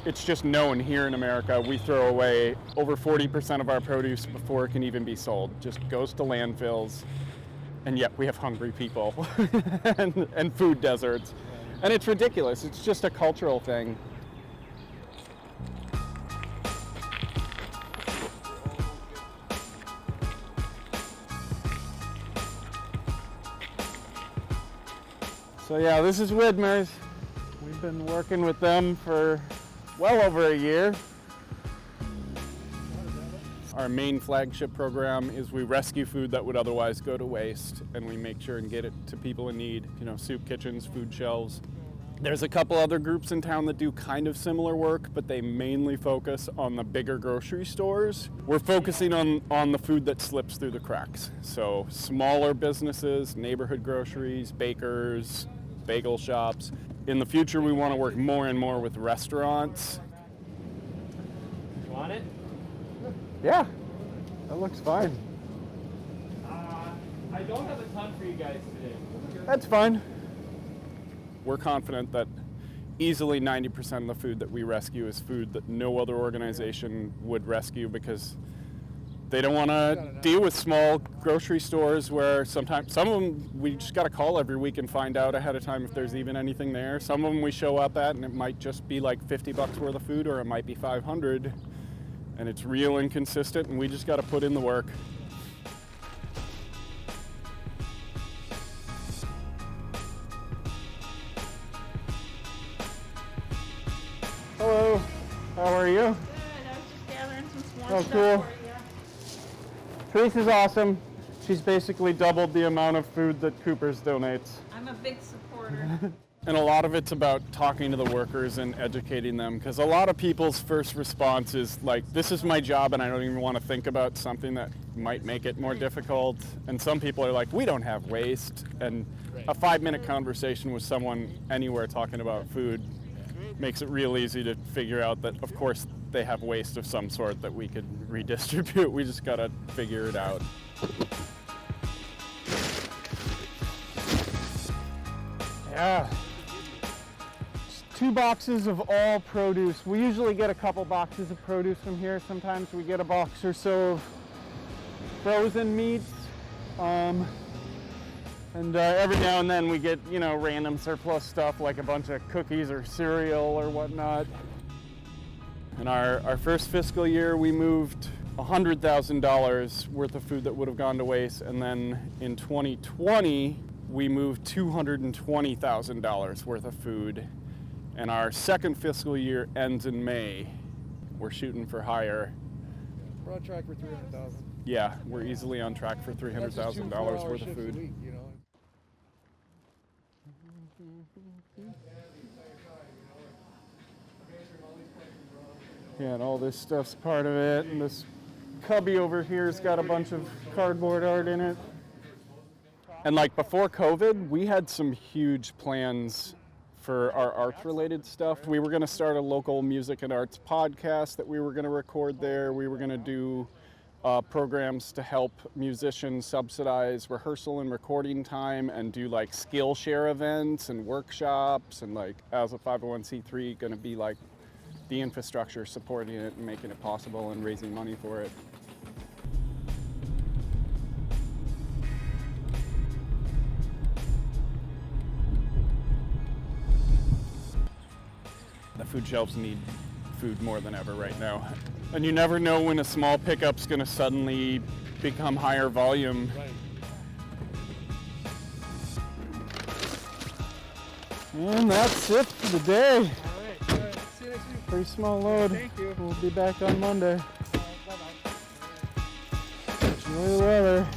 it's just known here in America, we throw away over 40% of our produce before it can even be sold. Just goes to landfills, and yet we have hungry people and food deserts. And it's ridiculous. It's just a cultural thing. So yeah, this is Widmer's. We've been working with them for well over a year. Our main flagship program is we rescue food that would otherwise go to waste, and we make sure and get it to people in need, soup kitchens, food shelves. There's a couple other groups in town that do kind of similar work, but they mainly focus on the bigger grocery stores. We're focusing on the food that slips through the cracks. So smaller businesses, neighborhood groceries, bakers, bagel shops. In the future, we want to work more and more with restaurants. You want it? Yeah, that looks fine. I don't have a ton for you guys today. That's fine. We're confident that easily 90% of the food that we rescue is food that no other organization would rescue, because they don't want to deal with small grocery stores where sometimes, some of them we just got to call every week and find out ahead of time if there's even anything there. Some of them we show up at and it might just be like $50 worth of food, or it might be 500, and it's real inconsistent, and we just got to put in the work. Hello, how are you? Good, I was just gathering some s'more Oh, stuff cool. for you. Teresa's awesome. She's basically doubled the amount of food that Cooper's donates. I'm a big supporter. And a lot of it's about talking to the workers and educating them, because a lot of people's first response is like, this is my job and I don't even want to think about something that might make it more difficult. And some people are like, we don't have waste. And a 5-minute conversation with someone anywhere talking about food makes it real easy to figure out that, of course, they have waste of some sort that we could redistribute. We just gotta figure it out. Yeah. Just 2 boxes of all produce. We usually get a couple boxes of produce from here. Sometimes we get a box or so of frozen meats. And every now and then we get, random surplus stuff like a bunch of cookies or cereal or whatnot. In our first fiscal year, we moved $100,000 worth of food that would have gone to waste. And then in 2020, we moved $220,000 worth of food. And our second fiscal year ends in May. We're shooting for higher. We're on track for 300,000. Yeah, we're easily on track for $300,000 worth of food. Week, Yeah, and all this stuff's part of it. And this cubby over here's got a bunch of cardboard art in it. And like before COVID, we had some huge plans for our arts-related stuff. We were going to start a local music and arts podcast that we were going to record there. We were going to do programs to help musicians subsidize rehearsal and recording time, and do like Skillshare events and workshops, and like as a 501c3 going to be like the infrastructure supporting it and making it possible and raising money for it. The food shelves need food more than ever right now. And you never know when a small pickup's going to suddenly become higher volume. Right. And that's it for the day. All right. See you next week. Pretty small load. Thank you. We'll be back on Monday. Bye-bye. Enjoy the weather.